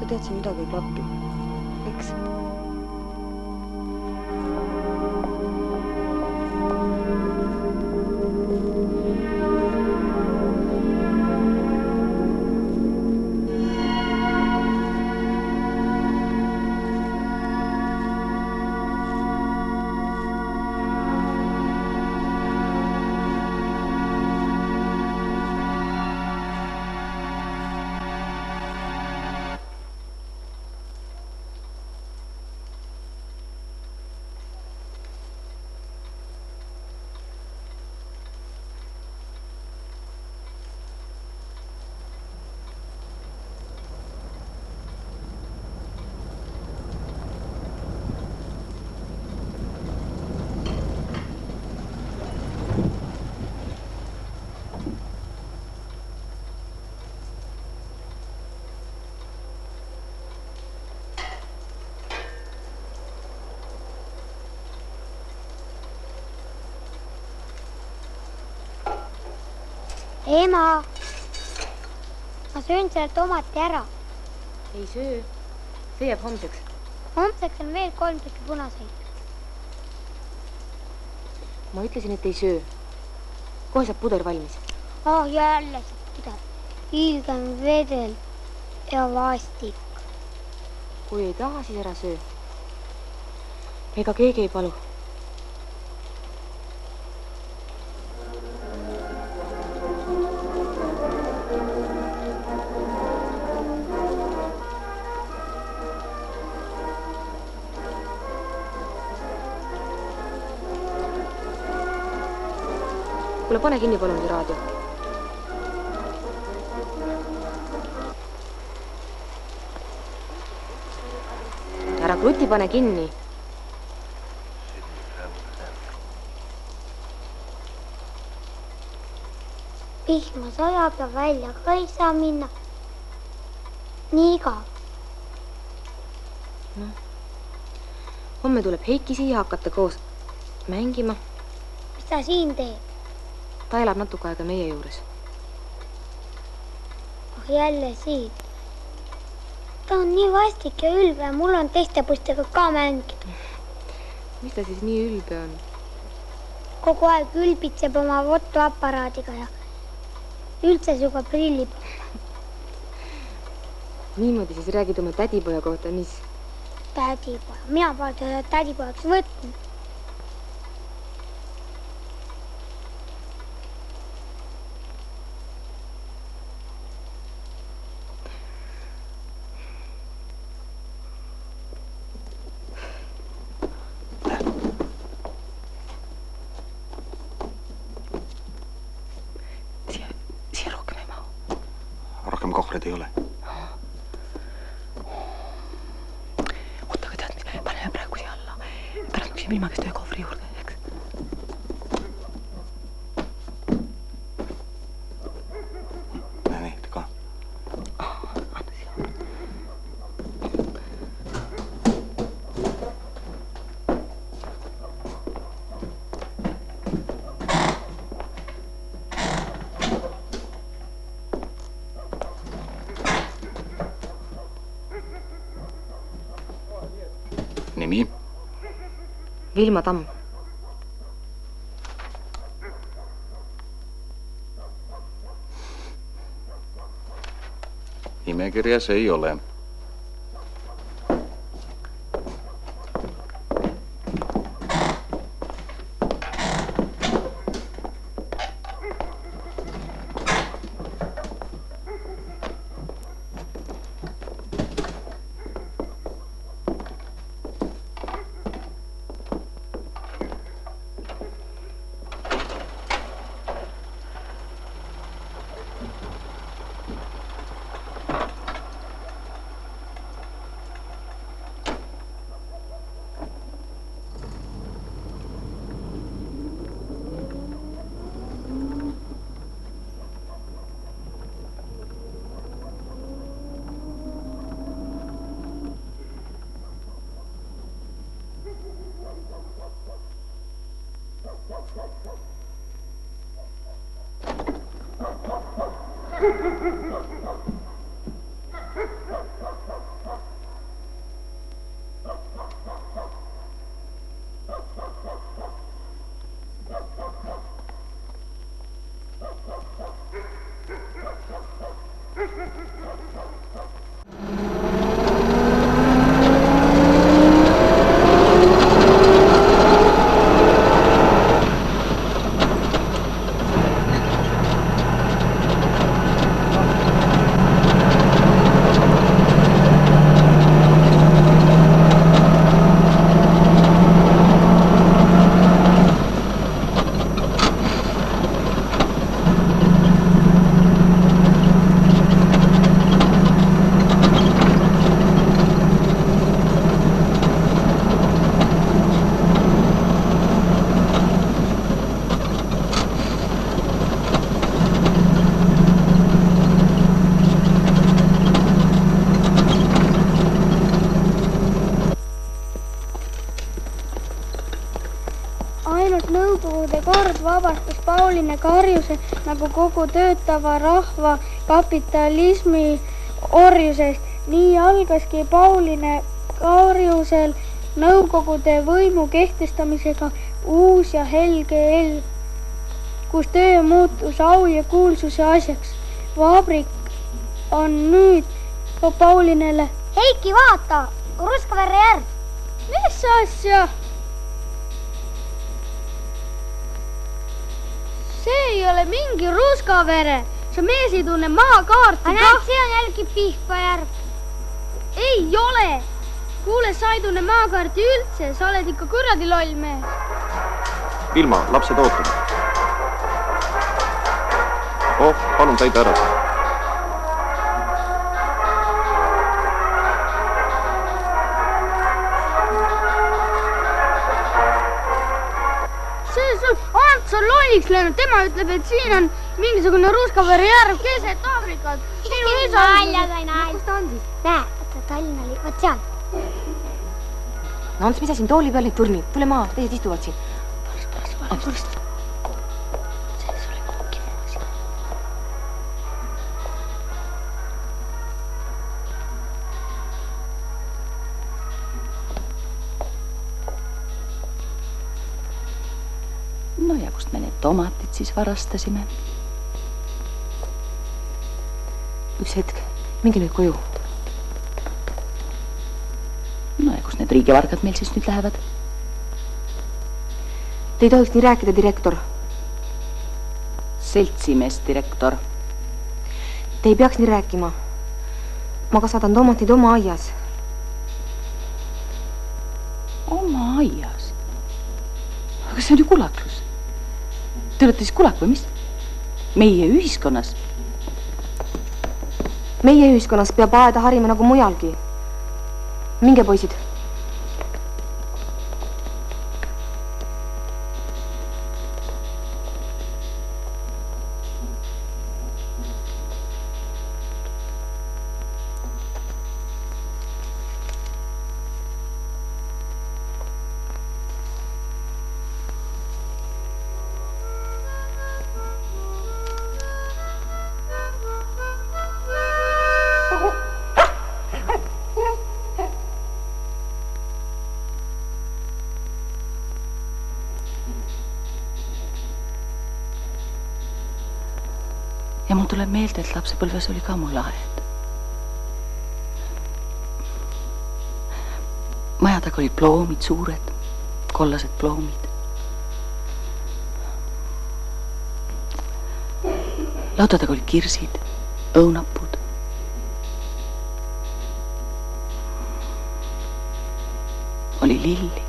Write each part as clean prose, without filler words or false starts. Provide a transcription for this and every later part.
teadsin, midagi ei klapi. Miks? Ema, ma söön selle tomati ära. Ei söö. See jääb homseks. Homseks on veel 3 tükki punaseid. Ma ütlesin, et ei söö. Kohe saab puder valmis. Jälle see puder. Ilgem vedel ja vastik. Kui ei taha, siis ära söö. Ega keegi ei palu. Kuule, pane kinni palun see raadio. Ära kruti, pane kinni. Vihma sajab ja välja ka ei saa minna. Nii igav. No. Homme tuleb Heiki siia, hakata koos mängima. Mis ta siin teeb? Ta elab natuke aega meie juures. Jälle siit. Ta on nii vastik ja ülbe ja mul on teiste poistega ka mängida. Mis ta siis nii ülbe on? Kogu aeg ülbitseb oma fotoaparaadiga ja üldse siuga prillib. Niimoodi siis räägid oma tädipoja kohta, mis? Tädipoja. Mina pole teda tädipojaks võtnud. Kohvreid ei ole. Oota, aga tead mis? Paneme praegu siia alla. Pärast mõksime ilma käest ühe kohvri juurde, eks? Nii, ka. Anna siia. Nimi? Vilma Tamm. Nimekirjas ei ole. vabastas Pauline karjuse nagu kogu töötava rahva kapitalismi orjusest. Nii algaski Pauline karjusel nõukogude võimu kehtestamisega uus ja helge elv, kus töö muutus au ja kuulsuse asjaks. Vabrik on nüüd Paulinele. Heiki, vaata! Ruskaverre järv! Mis asja? See ei ole mingi Ruskavere. See mees ei tunne maakaarti. Näed, see on jälgi Pihkva järv. Ei ole. Kuule, sa ei tunne maakaarti üldse. Sa oled ikka kuradi loll mees. Vilma, lapsed ootavad. Palun täida ära. Ants on lolliks läinud, tema ütleb, et siin on mingisugune Ruskavere järv keset Aafrikat. Nalja sai nalja. Kus ta on siis? Näe, vaata Tallinna oli, vaat seal. No Ants, mis sa siin tooli peal neid turnid? Tule maa, teised istuvad siin. Varst. No ja kust me need tomatid siis varastasime? Üks hetk, minge nüüd koju. No ja kust need riigivargad meil siis nüüd lähevad? Te ei tohiks nii rääkida, direktor. Seltsimees direktor. Te ei peaks nii rääkima. Ma kasvatan tomatid oma aias. Oma aias? Aga see on ju kulaklus. Te olete siis kulak või mis? Meie ühiskonnas? Meie ühiskonnas peab aeda harima nagu mujalgi. Minge, poisid. Ja mul tuleb meelde, et lapsepõlves oli ka mul aed. Maja taga olid ploomid, suured, kollased ploomid. Lauda taga olid kirsid, õunapud. Oli lilli,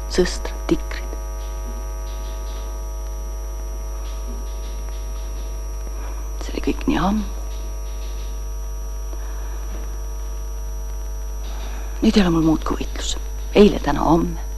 sõstrad, tikrid. See oli kõik nii ammu. Nüüd ei ole mul muud kui võitlus. Eile, täna, homme.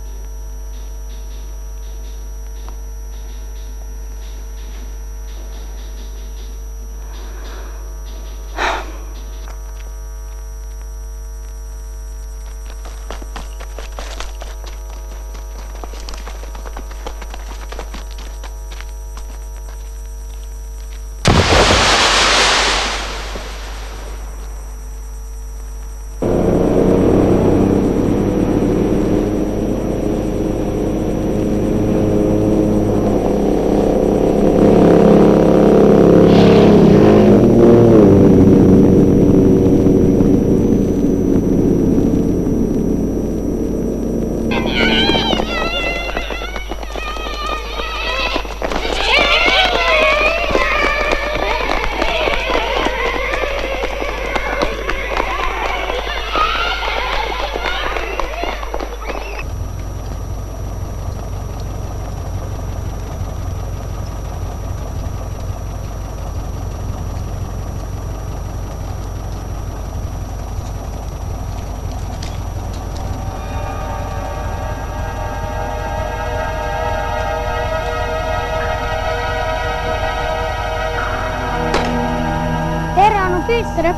Peeter.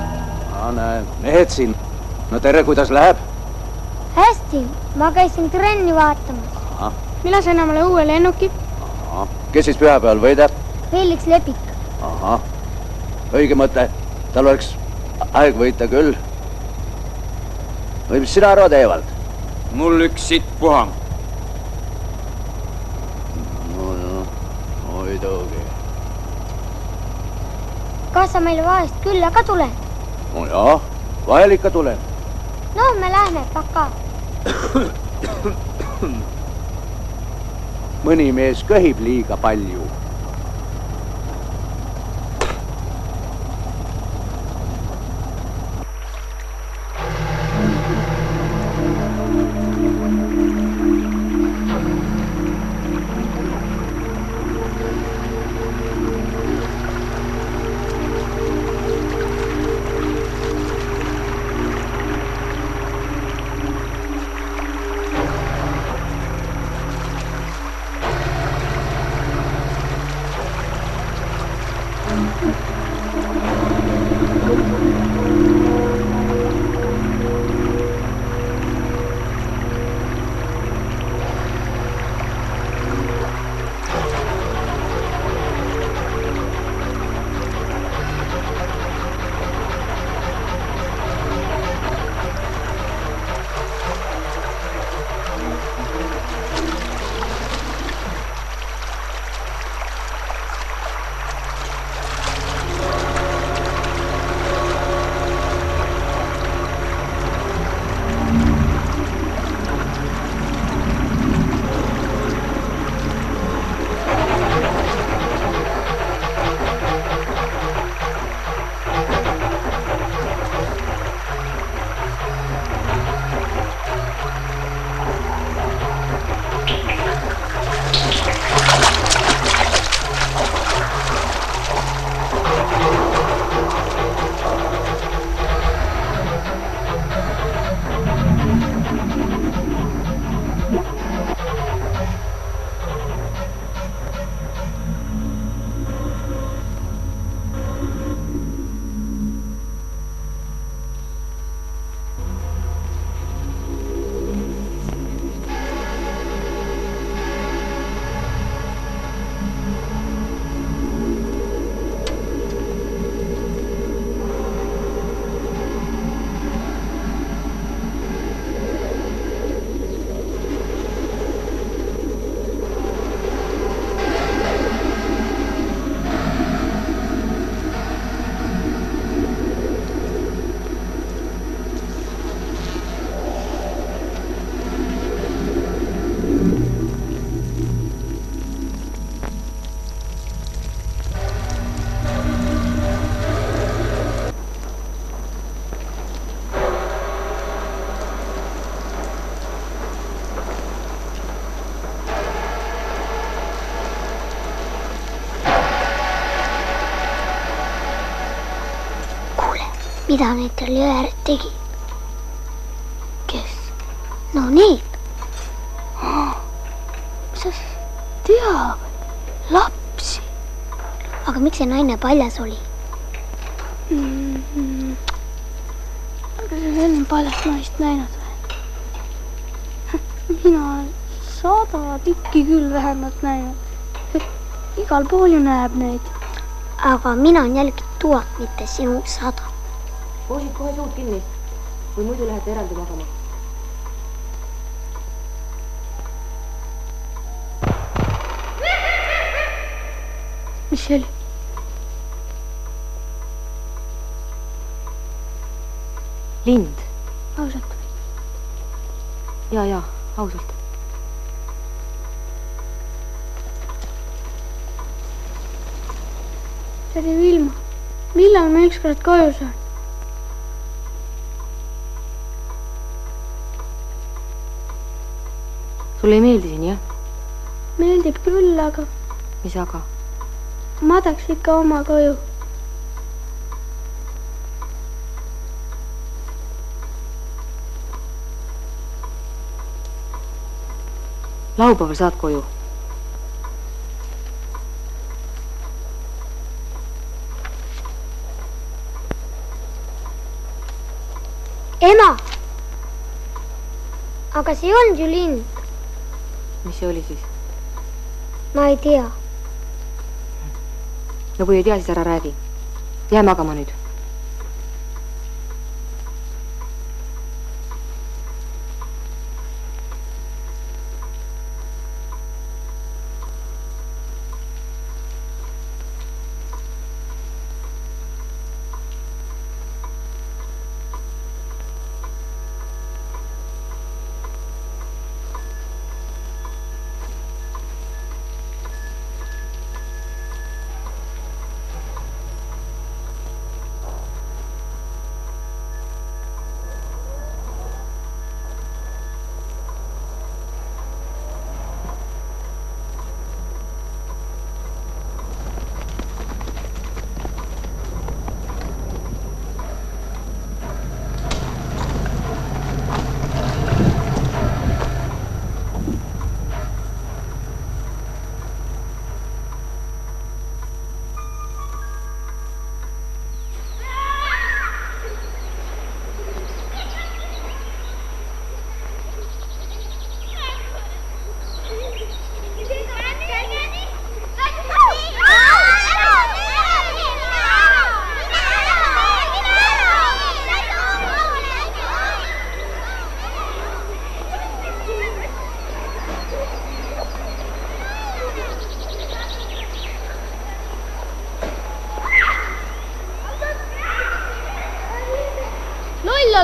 Näe, mehed siin. No tere, kuidas läheb? Hästi, ma käisin trenni vaatamas. Millal sa enamale uue lennuki? Kes siis pühapäeval võidab? Felix Lepik. Ahah, õige mõte. Tal oleks aeg võita küll. Või mis sina arvad, Evald? Mul üks sitt puhang. No, muidugi. Kas sa meile vahest külla ka tuled? No jah, vahel ikka tulen. No, me lähme, paka. Mõni mees köhib liiga palju. Mida need tal jõe ääres tegi? Kes? No need. Sa teab, lapsi. Aga miks see naine paljas oli? Aga sa enne paljast naist näinud või? Mina olen 100 tükki küll vähemalt näinud. Igal pool ju näeb neid. Aga mina on jälgi tuhat, mitte sinu 100. Poosid kohe suud kinni, või muidu lähete eraldi magama. Mis see oli? Lind. Ausalt või? Ja, ausalt. See oli Vilma. Millal ma ükskord koju saan? Sulle ei meeldi siin, jah? Meeldib küll, aga... Mis aga? Ma tahaks ikka oma koju. Laupäeval saad koju. Ema! Aga see ei olnud ju lind. mis see oli siis? Ma ei tea. No kui ei tea, siis ära räägi. Jää magama nüüd.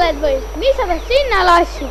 Oled või? Mis sa tahad sinna lassi?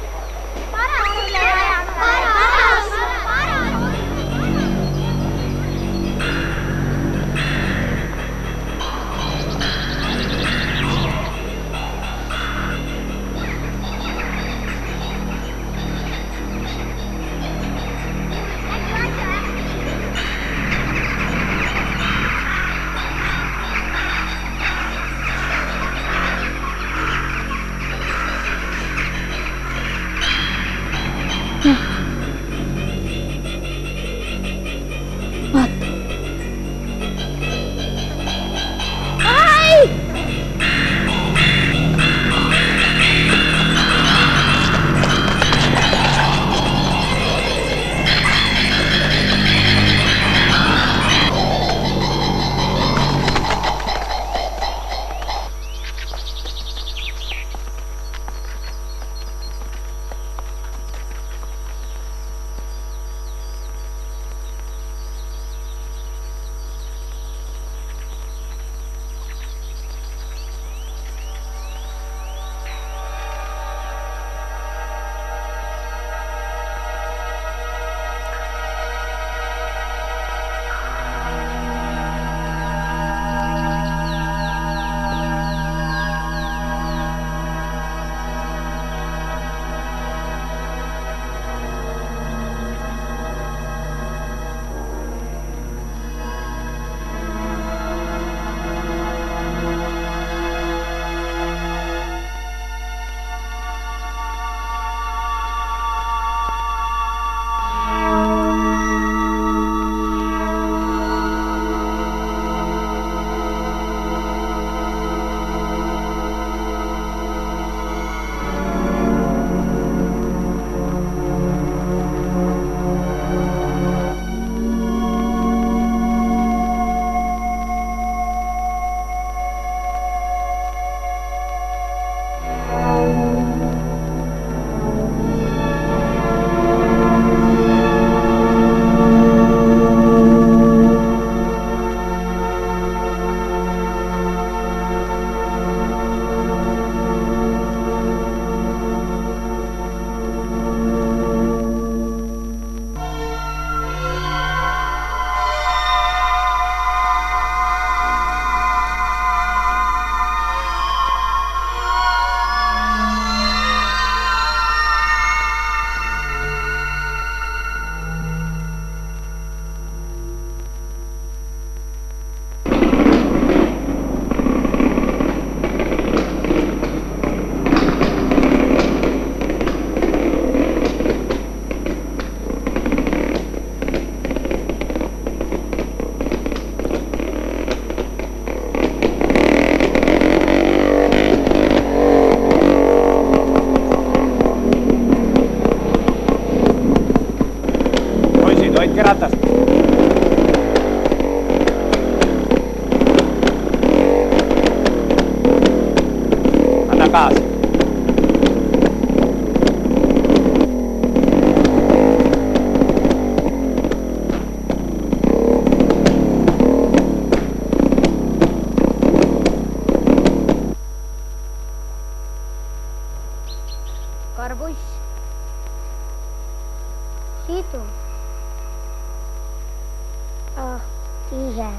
tihe.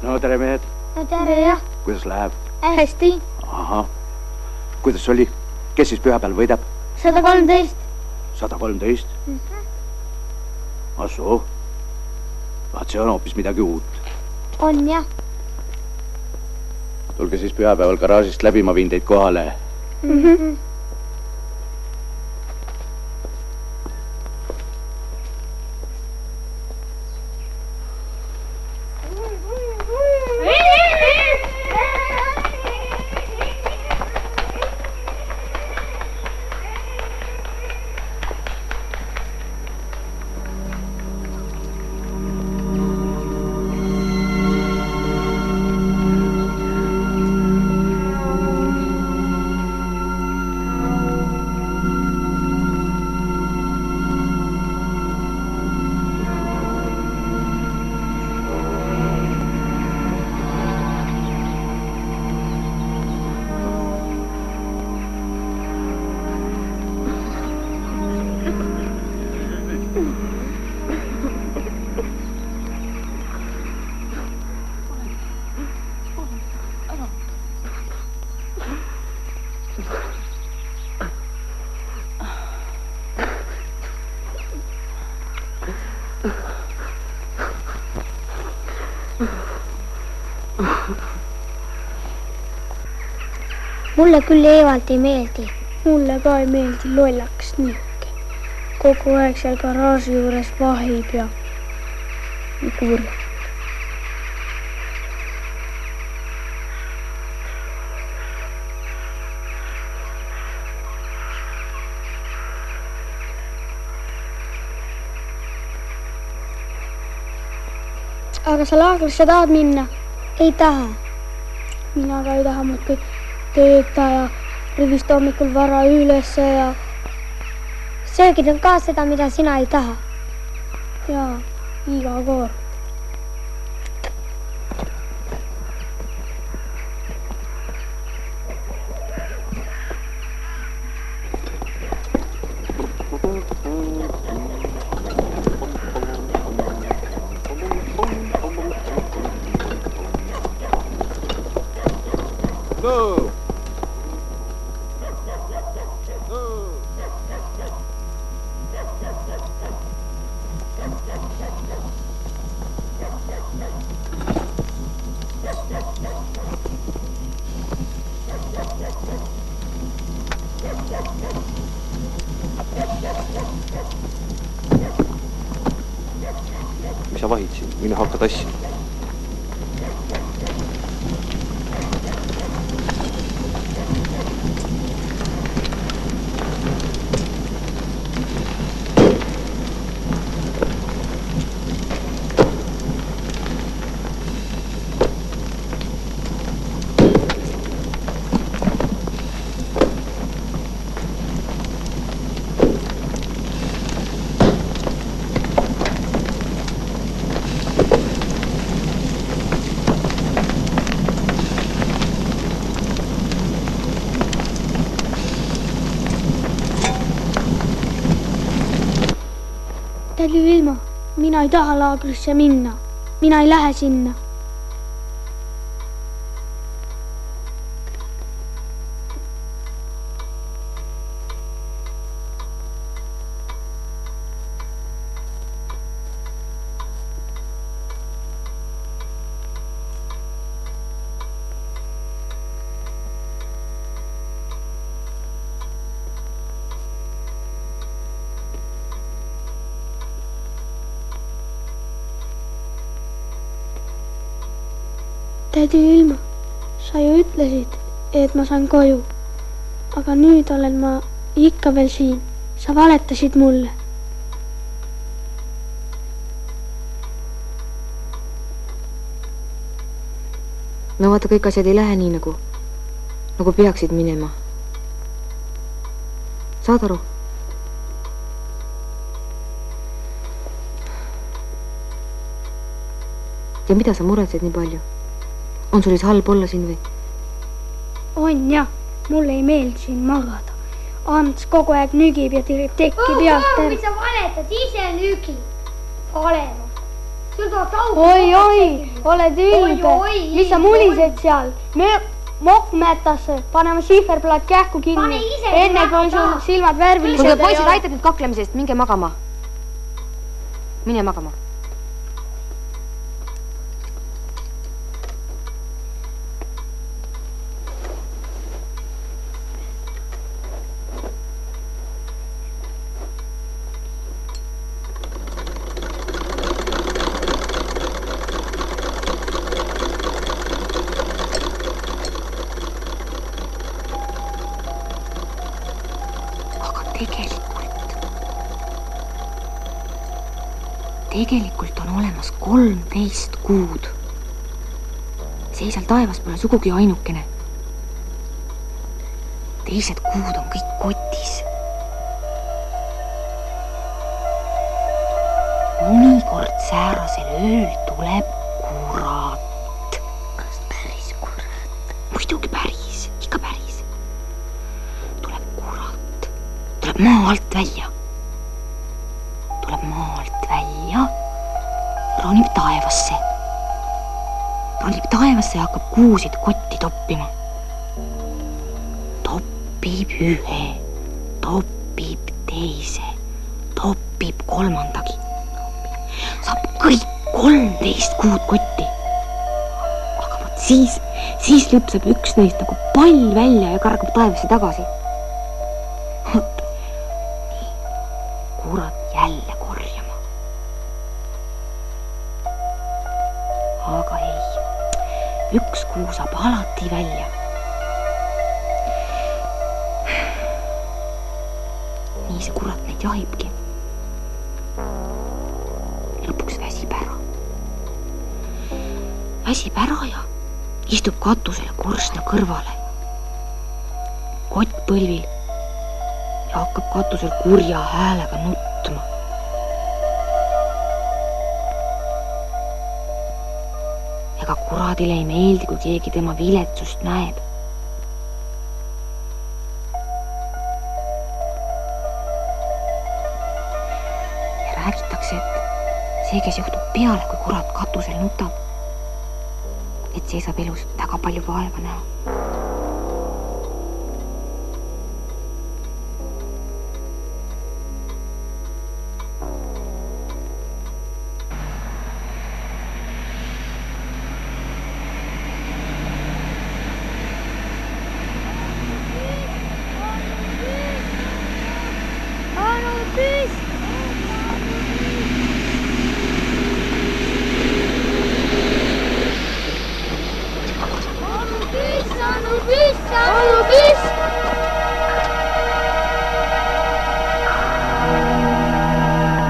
No tere, mehed. No tere, jah. Kuidas läheb? Hästi. Ahah. Kuidas see oli? Kes siis pühapäeval võidab? 113. 113? Asoo. Vaat see on hoopis midagi uut. On, jah. Tulge siis pühapäeval garaažist läbi, ma viin teid kohale. Mulle küll Eevalt ei meeldi. Mulle ka ei meeldi lollaks nihuke. Kogu aeg seal garaaži juures vahib ja kurb. Aga sa laagrisse tahad minna? Ei taha. Mina ka ei taha, muudkui tööta ja rivist hommikul vara ülesse ja... Söögid on ka seda, mida sina ei taha. Jaa, iga kord. Mis sa vahid siin? Mine hakka tassima. Tädi Vilma, mina ei taha laagrisse minna. Mina ei lähe sinna. Tädi Ilma, sa ju ütlesid, et ma saan koju. Aga nüüd olen ma ikka veel siin. Sa valetasid mulle. No vaata, kõik asjad ei lähe nii, nagu peaksid minema. Saad aru? Ja mida sa muretsed nii palju? On sul siis halb olla siin või? On jah, mulle ei meeldi siin magada. Ants kogu aeg nügib ja tirib tekki pealt. Mis sa valetad, ise nügib. Valema. Sul tuleb taugu. Oi, oled ülbe. Mis sa mulised seal? Mokk mätasse, paneme šiiferplaat kähku kinni. Enne kui sul silmad värvilised ei ole. Poisid, aitab nüüd kaklemisest, minge magama. Mine magama. Tegelikult on olemas 13 kuud. See seal taevas pole sugugi ainukene. Teised kuud on kõik kotis. Mõnikord säärasel ööl tuleb kurat. Kas päris kurat? Muidugi päris, ikka päris. Tuleb kurat. Tuleb maa alt välja. Ronib taevasse ja hakkab kuusid kotti toppima. Toppib ühe, toppib teise, toppib kolmandagi. Saab kõik 13 kuud kotti. Aga võt siis lüpseb üks neist nagu pall välja ja kargab taevasse tagasi. Nii, kurat jälle korjama. Aga ei, üks kuu saab alati välja. Nii see kurat neid jahibki. Lõpuks väsib ära. Väsib ära ja istub katusele korstna kõrvale. Kott põlvil ja hakkab katusel kurja häälega nutma. Ega kuradile ei meeldi, kui keegi tema viletsust näeb. Ja räägitakse, et see, kes juhtub peale, kui kurat katusel nutab, et see saab elus väga palju vaeva näha.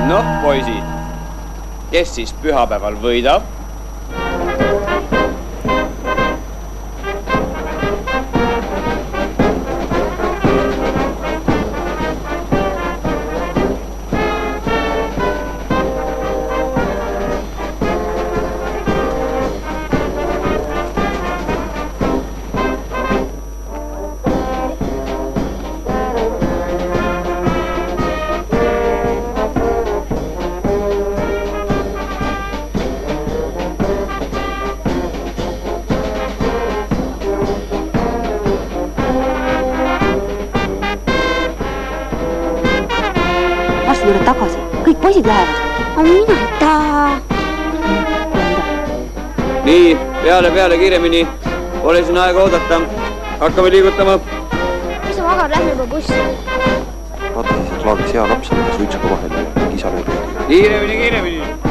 Noh, poisid, kes siis pühapäeval võidab? Tagasi, kõik poisid lähevad. Aga mina ei taha. Nii, peale kiiremini. Pole siin aega oodata. Hakkame liigutama. Mis sa magad, lähme juba bussi. Vaata, siis laagis hea laps, mida suitsuga vahel ja kisa veel. Kiiremini.